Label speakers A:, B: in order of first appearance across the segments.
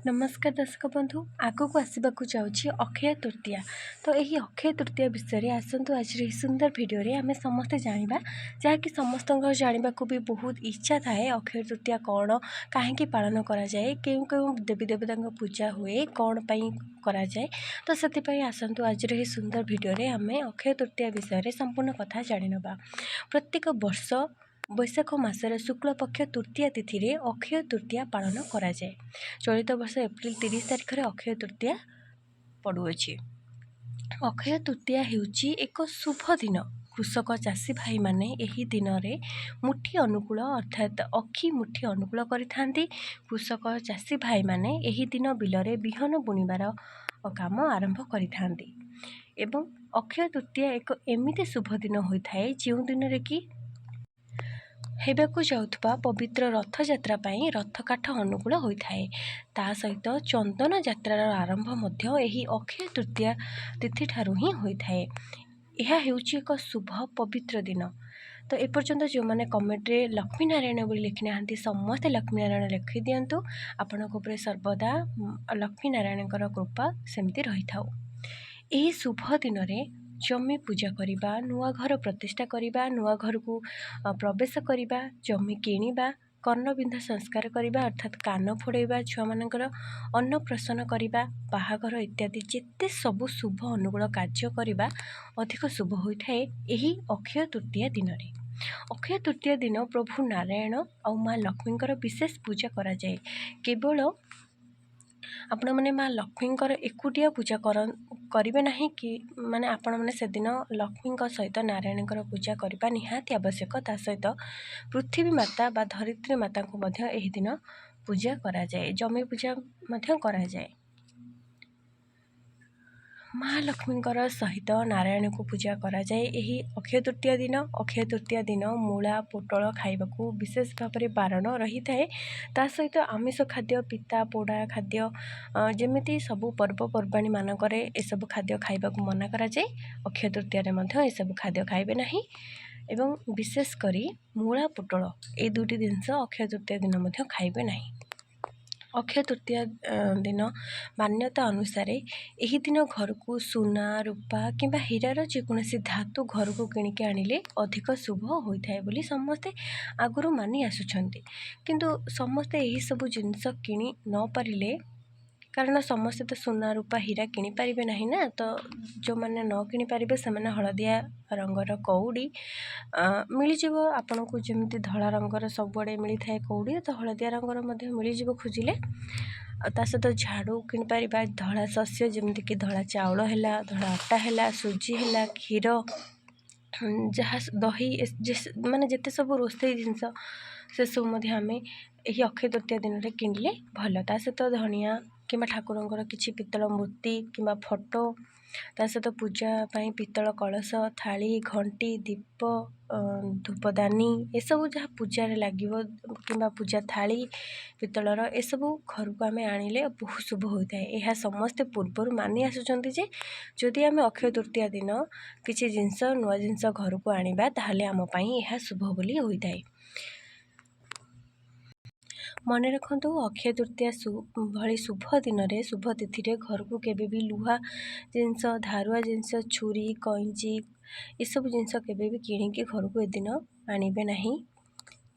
A: नमस्कार दर्शक बंधु आग को आसवाक जाऊँगी अक्षय तृतीया। तो यही अक्षय तृतीया विषय आसतु आज सुंदर भिडियो आम समस्ते जाना जहाँकि समस्त जानवा भी बहुत इच्छा थाए अक्षय तृतीया कौन कहीं पालन कराए क्यों क्यों देवी देवता पूजा हुए कौन पाई कराए। तो से आसतु आज सुंदर भिडियो आम अक्षय तृतीया विषय संपूर्ण कथा जाणीना। प्रत्येक वर्ष बैशाख मासर शुक्ल पक्ष तृतीया तिथि रे अक्षय तृतीया पालन कराए। चलित वर्ष एप्रिल 30 तारिख में अक्षय तृतीया पड़ुअछि। अक्षय तृतीया हेउची एक शुभ दिन। कृषक चाषी भाई माने एही दिन रे मुठी अनुकूल अर्थात अखी मुठी अनुकूल करिथांती। कृषक चाषी भाई माने एही दिन बिलरे बिहन बुणिबार काम आरंभ करिथांती एवं अक्षय तृतीया एक एमिति शुभ दिन होइथाए जो दिन रे कि हेबाकु जाउथबा पवित्र रथ यात्रा पाई रथ काठ अनुकूल होइथाए। ता सहित चंदन यात्रार आरंभ मध्य एही अक्षय तृतीया तिथि ठारू ही होइथाए। यह हेउची एक शुभ पवित्र दिन। तो एपर्यंत जो मैंने कमेंट रे लक्ष्मी नारायण बोली लिखी ना समस्ते लक्ष्मी नारायण लिखि दिंतु। आपण सर्वदा लक्ष्मी नारायण कृपा सेमती रही था। यही शुभ दिन में जमी पूजा करवा नुआ घर प्रतिष्ठा करवा नुआ घर को प्रवेश करवा जमी किणवा कर्णबिंध संस्कार करवा अर्थात कान फोड़ेबा छुआ मानकर अन्नप्रसन करवा बाहाघर इत्यादि जिते सबु शुभ अनुकूल कार्य करवा अधिक शुभ होता है। यही अक्षय तृतीया दिन में अक्षय तृतीया दिन प्रभु नारायण और माँ लक्ष्मी विशेष पूजा करा जाए। केवल आपण मैंने माँ लक्ष्मी एकुटिया पूजा करेंगे ना कि माने आपण मैंने से दिन लक्ष्मी सहित नारायण पूजा करने निहाती आवश्यक। ता सहित पृथ्वी माता बा धरित्री माता को मध्य एही दिन पूजा करा जाए जमी पूजा मध्य करा जाए। माँ लक्ष्मी सहित नारायण को पूजा करा जाए। यही अक्षय तृतीया दिन अक्षय तृतीया दिन मूला पोटल खाइबाकू विशेष भाव में बारण रही थाए। ता सहित आमिष खाद्य पिता पोड़ा खाद्य जमिति सबू पर्वपर्वाणी मानकरे एसबू खाद्य खाइबाकू मना करा जाए। अक्षय तृतीया मध्य एसबू खाद्य खाइबे नहीं एवं विशेष करी मूला पोटल ए दुटी जिनस अक्षय तृतीया दिन मध्य खाइबे नहीं। अक्षय तृतीया दिन मान्यता अनुसार यही दिन घर को सुना रूपा किंबा हीरार जेकोसी धातु घर को किणिकी आनिले अधिक शुभ होता है बोली समस्ते आगुरी मानि आसुछंती। किंतु समस्ते यही सब जिनस किणी न पारिले कारण समस्ते तो सुना रूपा हीरा किणी पारिबे नहीं ना। तो जो मैंने न किणी पारिबे से मैंने हलदिया रंगर कौड़ी मिलଯିव आपन को जमी धला रंगर सबुआड़े मिली थाए कौड़ी तो हलदिया रंगर मध्य मिलଯିव खोजिले। ता सहित झाड़ू किणी पारिबा धला शस्य जमीक धला चाउल है धला आटा है सुजी है क्षीर जहाँ दही माने जिते सब रोषे जिनस से सब आम यही अक्षय तृतीया दिन में किणिले भल। ता सहित धनिया कि ठाकुर किसी पितल मूर्ति कि फोटो ता सहित पूजा पाई पितल कलश थाली घंटी दीप धूपदानी ये सब जहाँ पूजा लगे कि पूजा थाली पितलर ए सब घर को आम आनिले बहुत शुभ होता है। यह समस्ते पूर्वर मानि आसुचंती जे जदि आम अक्षय तृतीया दिन किसी जिनस नुआ जिनस घर को आनिबा ताहले आम पई यह शुभ बोली होता है। मन रखु अक्षय तृतीया भली शुभ दिन में शुभ तिथि रे घर को केबे भी लुहा जिनस धारुआ जिनस छुरी कैंची ये सब जिनस केबे भी किणिकी घर को एदिन आनिबे नहीं।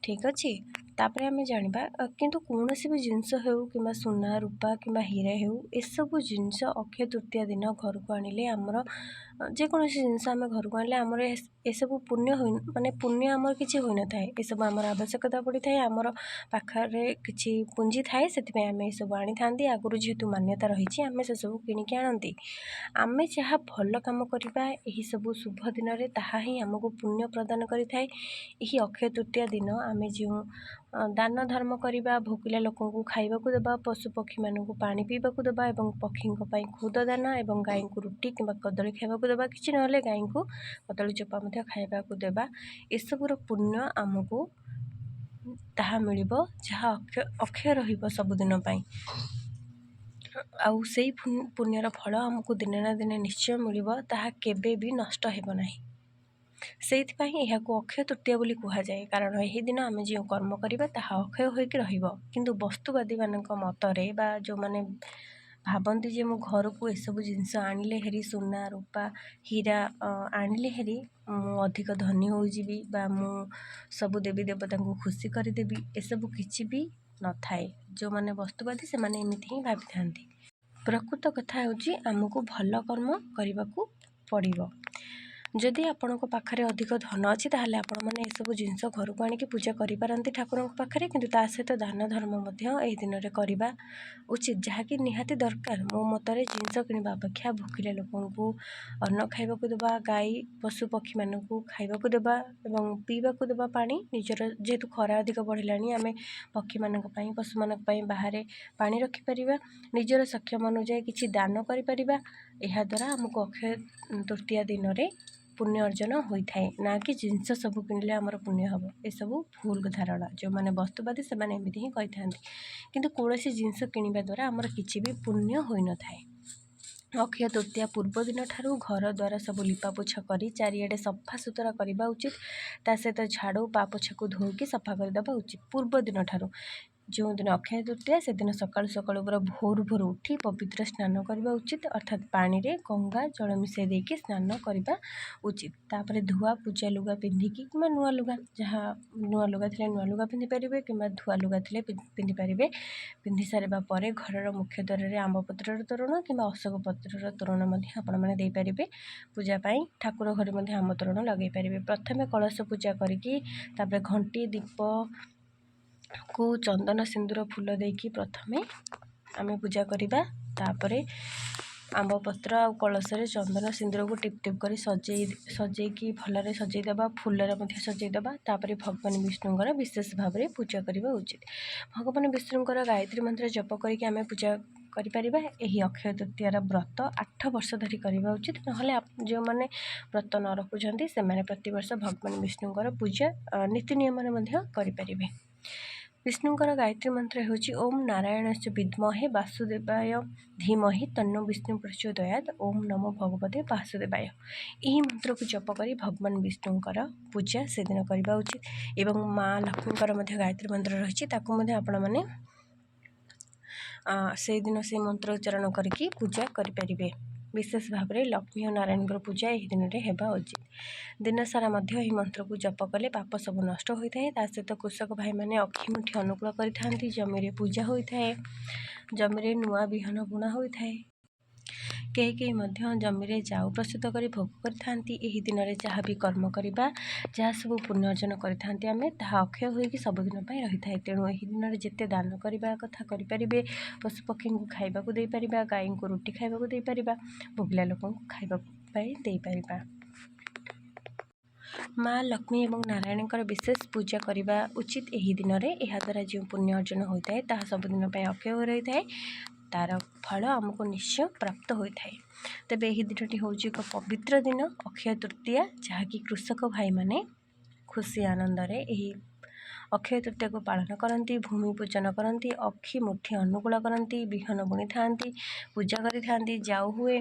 A: ठीक अच्छे तापर आम जाना किंतु कौन भी जिनस हो कि सुना रूपा कि हीरा हो एसबू जिनस अक्षय तृतीया दिन घर को आनिले आमर जेकोसी जिनस आम घर को आनिले आमर एसबू पुण्य माने पुण्य आमर किसी होन थाए। एसबू आमर आवश्यकता पड़ी थाए आमर पाखे किसी पुंजी थाए से आम ये सब आनी था आगुरी जेहेतु मान्यता रही आम से सब किणिकी आणती। आम जहाँ भल कम करवा यही सब शुभ दिन में ताहा ही आमको पुण्य प्रदान करें। यही अक्षय तृतीया दिन आम जो दान धर्म करवा भोकिला लोक को खाइबाकू देबा पशु पक्षी मानू पानी पीवाकू देबा एवं पक्षी खुद दाना एवं गाई को रुटी कि कदली खाइबाकू देबा किसी ना गाई को कदली चोपा खाइबाकू देबा एसबूर पुण्य आमको ताहा मिलिबो जहाँ अक्षय रहिबो सबुदिन पाई आउ सेई पुण्यर फल आमको दिने ना दिने निश्चय मिलिबो ताहा केबे भी नष्ट हेबो नाही। ସେଇଥିପାଇଁ ଏହାକୁ ଅକ୍ଷୟ ତୃତୀୟା ବୋଲି କୁହାଯାଏ। କାରଣ ଏହି ଦିନ ଆମେ ଯେଉଁ କର୍ମ କରିବା ତାହା ଅକ୍ଷୟ ହୋଇକି ରହିବ। କିନ୍ତୁ ବସ୍ତୁବାଦୀମାନଙ୍କ ମତରେ ବା ଯେଉଁମାନେ ଭାବନ୍ତି ଯେ ମୁଁ ଘରକୁ ଏସବୁ ଜିନିଷ ଆଣିଲେ ହେରି ସୁନା ରୂପା ହୀରା ଆଣିଲେ ହେରି ମୁଁ ଅଧିକ ଧନୀ ହୋଇଯିବି ବା ମୁଁ ସବୁ ଦେବୀ ଦେବତାଙ୍କୁ ଖୁସି କରିଦେବି, ଏସବୁ କିଛି ବି ନଥାଏ। ଯେଉଁମାନେ ବସ୍ତୁବାଦୀ ସେମାନେ ଏମିତି ହିଁ ଭାବିଥାନ୍ତି। ପ୍ରକୃତ କଥା ହେଉଛି ଆମକୁ ଭଲ କର୍ମ କରିବାକୁ ପଡ଼ିବ। ଯଦି ଆପଣଙ୍କ ପାଖରେ ଅଧିକ ଧନ ଅଛି ତାହେଲେ ଆପଣମାନେ ଏସବୁ ଜିନିଷ ଘରକୁ ଆଣିକି ପୂଜା କରିପାରନ୍ତି ଠାକୁରଙ୍କ ପାଖରେ, କିନ୍ତୁ ତା ସହିତ ଦାନ ଧର୍ମ ମଧ୍ୟ ଏହି ଦିନରେ କରିବା ଉଚିତ, ଯାହାକି ନିହାତି ଦରକାର। ମୋ ମତରେ ଜିନିଷ କିଣିବା ଅପେକ୍ଷା ଭୋକିଲା ଲୋକଙ୍କୁ ଅନ୍ନ ଖାଇବାକୁ ଦେବା, ଗାଈ ପଶୁ ପକ୍ଷୀମାନଙ୍କୁ ଖାଇବାକୁ ଦେବା ଏବଂ ପିଇବାକୁ ଦେବା ପାଣି, ନିଜର ଯେହେତୁ ଖରା ଅଧିକ ବଢ଼ିଲାଣି ଆମେ ପକ୍ଷୀମାନଙ୍କ ପାଇଁ ପଶୁମାନଙ୍କ ପାଇଁ ବାହାରେ ପାଣି ରଖିପାରିବା, ନିଜର ସକ୍ଷମ ଅନୁଯାୟୀ କିଛି ଦାନ କରିପାରିବା। ଏହାଦ୍ୱାରା ଆମକୁ ଅକ୍ଷୟ ତୃତୀୟା ଦିନରେ ପୁଣ୍ୟ ଅର୍ଜନ ହୋଇଥାଏ, ନା କି ଜିନିଷ ସବୁ କିଣିଲେ ଆମର ପୁଣ୍ୟ ହେବ। ଏସବୁ ଭୁଲ ଧାରଣା। ଯେଉଁମାନେ ବସ୍ତୁବାଦୀ ସେମାନେ ଏମିତି ହିଁ କହିଥାନ୍ତି, କିନ୍ତୁ କୌଣସି ଜିନିଷ କିଣିବା ଦ୍ୱାରା ଆମର କିଛି ବି ପୁଣ୍ୟ ହୋଇନଥାଏ। ଅକ୍ଷୟ ତୃତୀୟା ପୂର୍ବ ଦିନ ଠାରୁ ଘର ଦ୍ୱାରା ସବୁ ଲିପାପୋଛା କରି ଚାରିଆଡ଼େ ସଫା ସୁତୁରା କରିବା ଉଚିତ। ତା ସହିତ ଝାଡ଼ୁ ପା ପୋଛାକୁ ଧୋଇକି ସଫା କରିଦେବା ଉଚିତ। ପୂର୍ବ ଦିନ ଠାରୁ ଯେଉଁଦିନ ଅକ୍ଷୟ ତୃତୀୟା ସେଦିନ ସକାଳୁ ସକାଳୁ ପୁରା ଭୋରୁ ଉଠି ପବିତ୍ର ସ୍ନାନ କରିବା ଉଚିତ, ଅର୍ଥାତ୍ ପାଣିରେ ଗଙ୍ଗା ଜଳ ମିଶାଇ ଦେଇକି ସ୍ନାନ କରିବା ଉଚିତ। ତାପରେ ଧୁଆ ପୂଜା ଲୁଗା ପିନ୍ଧିକି କିମ୍ବା ନୂଆ ଲୁଗା, ଯାହା ନୂଆ ଲୁଗା ଥିଲେ ନୂଆ ଲୁଗା ପିନ୍ଧିପାରିବେ କିମ୍ବା ଧୁଆ ଲୁଗା ଥିଲେ ପିନ୍ଧିପାରିବେ। ପିନ୍ଧି ସାରିବା ପରେ ଘରର ମୁଖ୍ୟ ଦ୍ୱାରରେ ଆମ୍ବ ପତ୍ରର ତୋରଣ କିମ୍ବା ଅଶୋକ ପତ୍ରର ତୋରଣ ମଧ୍ୟ ଆପଣମାନେ ଦେଇପାରିବେ। ପୂଜା ପାଇଁ ଠାକୁର ଘରେ ମଧ୍ୟ ଆମ୍ବ ତୋରଣ ଲଗାଇ ପାରିବେ। ପ୍ରଥମେ କଳସ ପୂଜା କରିକି ତାପରେ ଘଣ୍ଟି ଦୀପକୁ ଚନ୍ଦନ ସିନ୍ଦୁର ଫୁଲ ଦେଇକି ପ୍ରଥମେ ଆମେ ପୂଜା କରିବା। ତାପରେ ଆମ୍ବ ପତ୍ର ଆଉ କଳସରେ ଚନ୍ଦନ ସିନ୍ଦୁରକୁ ଟିପ୍ ଟିପ୍ କରି ସଜେଇକି ଭଲରେ ସଜେଇ ଦେବା, ଫୁଲରେ ମଧ୍ୟ ସଜେଇ ଦେବା। ତାପରେ ଭଗବାନ ବିଷ୍ଣୁଙ୍କର ବିଶେଷ ଭାବରେ ପୂଜା କରିବା ଉଚିତ। ଭଗବାନ ବିଷ୍ଣୁଙ୍କର ଗାୟତ୍ରୀ ମନ୍ତ୍ର ଜପ କରିକି ଆମେ ପୂଜା କରିପାରିବା। ଏହି ଅକ୍ଷୟ ତୃତୀୟାର ବ୍ରତ 8 ବର୍ଷ ଧରି କରିବା ଉଚିତ। ନହେଲେ ଯେଉଁମାନେ ବ୍ରତ ନ ରଖୁଛନ୍ତି ସେମାନେ ପ୍ରତିବର୍ଷ ଭଗବାନ ବିଷ୍ଣୁଙ୍କର ପୂଜା ନୀତି ନିୟମରେ ମଧ୍ୟ କରିପାରିବେ। ବିଷ୍ଣୁଙ୍କର ଗାୟତ୍ରୀ ମନ୍ତ୍ର ହେଉଛି ଓମ୍ ନାରାୟଣସ୍ୟ ବିଦ୍ମହେ ବାସୁଦେବାୟ ଧୀମହି ତନ୍ନୋ ବିଷ୍ଣୁ ପ୍ରଚୋଦୟାତ୍, ଓମ୍ ନମୋ ଭଗବତେ ବାସୁଦେବାୟ। ଏହି ମନ୍ତ୍ରକୁ ଜପ କରି ଭଗବାନ ବିଷ୍ଣୁଙ୍କର ପୂଜା ସେଦିନ କରିବା ଉଚିତ। ଏବଂ ମା ଲକ୍ଷ୍ମୀଙ୍କର ମଧ୍ୟ ଗାୟତ୍ରୀ ମନ୍ତ୍ର ରହିଛି, ତାକୁ ମଧ୍ୟ ଆପଣମାନେ ସେଇଦିନ ସେଇ ମନ୍ତ୍ର ଉଚ୍ଚାରଣ କରିକି ପୂଜା କରିପାରିବେ। ବିଶେଷ ଭାବରେ ଲକ୍ଷ୍ମୀ ଓ ନାରାୟଣଙ୍କର ପୂଜା ଏହି ଦିନରେ ହେବା ଉଚିତ। ଦିନସାରା ମଧ୍ୟ ଏହି ମନ୍ତ୍ରକୁ ଜପ କଲେ ପାପ ସବୁ ନଷ୍ଟ ହୋଇଥାଏ। ତା ସହିତ କୃଷକ ଭାଇମାନେ ଅକ୍ଷି ମୁଠି ଅନୁକୂଳ କରିଥାନ୍ତି। ଜମିରେ ପୂଜା ହୋଇଥାଏ, ଜମିରେ ନୂଆ ବିହନ ବୁଣା ହୋଇଥାଏ। କେହି ମଧ୍ୟ ଜମିରେ ଜାଉ ପ୍ରସ୍ତୁତ କରି ଭୋଗ କରିଥାନ୍ତି। ଏହି ଦିନରେ ଯାହା ବି କର୍ମ କରିବା, ଯାହା ସବୁ ପୁଣ୍ୟ ଅର୍ଜନ କରିଥାନ୍ତି ଆମେ, ତାହା ଅକ୍ଷୟ ହୋଇକି ସବୁଦିନ ପାଇଁ ରହିଥାଏ। ତେଣୁ ଏହି ଦିନରେ ଯେତେ ଦାନ କରିବା କଥା କରିପାରିବେ। ପଶୁପକ୍ଷୀଙ୍କୁ ଖାଇବାକୁ ଦେଇପାରିବା, ଗାଈଙ୍କୁ ରୁଟି ଖାଇବାକୁ ଦେଇପାରିବା, ଭୋକିଲା ଲୋକଙ୍କୁ ଖାଇବା ପାଇଁ ଦେଇପାରିବା। ମା ଲକ୍ଷ୍ମୀ ଏବଂ ନାରାୟଣଙ୍କର ବିଶେଷ ପୂଜା କରିବା ଉଚିତ ଏହି ଦିନରେ। ଏହାଦ୍ୱାରା ଯେଉଁ ପୁଣ୍ୟ ଅର୍ଜନ ହୋଇଥାଏ ତାହା ସବୁଦିନ ପାଇଁ ଅକ୍ଷୟ ରହିଥାଏ, ତାର ଫଳ ଆମକୁ ନିଶ୍ଚୟ ପ୍ରାପ୍ତ ହୋଇଥାଏ। ତେବେ ଏହି ଦିନଟି ହେଉଛି ଏକ ପବିତ୍ର ଦିନ ଅକ୍ଷୟ ତୃତୀୟା, ଯାହାକି କୃଷକ ଭାଇମାନେ ଖୁସି ଆନନ୍ଦରେ ଏହି ଅକ୍ଷୟ ତୃତୀୟାକୁ ପାଳନ କରନ୍ତି। ଭୂମି ପୂଜନ କରନ୍ତି, ଅକ୍ଷି ମୁଠି ଅନୁକୂଳ କରନ୍ତି, ବିହନ ବୁଣିଥାନ୍ତି, ପୂଜା କରିଥାନ୍ତି, ଜାଉ ହୁଏ,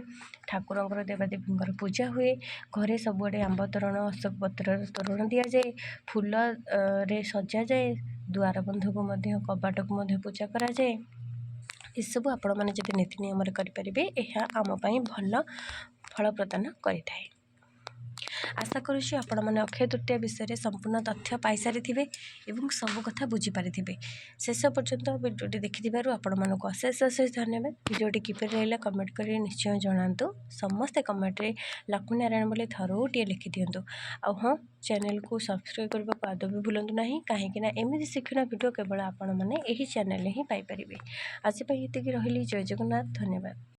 A: ଠାକୁରଙ୍କର ଦେବାଦେବୀଙ୍କର ପୂଜା ହୁଏ। ଘରେ ସବୁଆଡ଼େ ଆମ୍ବ ତୋରଣ ଅଶୋକ ପତ୍ରର ତୋରଣ ଦିଆଯାଏ, ଫୁଲରେ ସଜାଯାଏ, ଦୁଆର ବନ୍ଧକୁ ମଧ୍ୟ କବାଟକୁ ମଧ୍ୟ ପୂଜା କରାଯାଏ। ଏସବୁ ଆପଣମାନେ ଯଦି ନୀତି ନିୟମରେ କରିପାରିବେ ଏହା ଆମ ପାଇଁ ଭଲ ଫଳ ପ୍ରଦାନ କରିଥାଏ। ଆଶା କରୁଛି ଆପଣମାନେ ଅକ୍ଷୟ ତୃତୀୟା ବିଷୟରେ ସମ୍ପୂର୍ଣ୍ଣ ତଥ୍ୟ ପାଇସାରିଥିବେ ଏବଂ ସବୁ କଥା ବୁଝିପାରିଥିବେ। ଶେଷ ପର୍ଯ୍ୟନ୍ତ ଭିଡ଼ିଓଟି ଦେଖିଥିବାରୁ ଆପଣମାନଙ୍କୁ ଅଶେଷ ଧନ୍ୟବାଦ। ଭିଡ଼ିଓଟି କିପରି ରହିଲା କମେଣ୍ଟ କରି ନିଶ୍ଚୟ ଜଣାନ୍ତୁ। ସମସ୍ତେ କମେଣ୍ଟରେ ଲକ୍ଷ୍ମୀନାରାୟଣ ବୋଲି ଥରୁଟିଏ ଲେଖିଦିଅନ୍ତୁ। ଆଉ ହଁ, ଚ୍ୟାନେଲକୁ ସବସ୍କ୍ରାଇବ୍ କରିବାକୁ ଆଦୌ ବି ଭୁଲନ୍ତୁ ନାହିଁ, କାହିଁକିନା ଏମିତି ଶିକ୍ଷଣୀୟ ଭିଡ଼ିଓ କେବଳ ଆପଣମାନେ ଏହି ଚ୍ୟାନେଲରେ ହିଁ ପାଇପାରିବେ। ଆଜି ପାଇଁ ଏତିକି, ରହିଲି। ଜୟ ଜଗନ୍ନାଥ, ଧନ୍ୟବାଦ।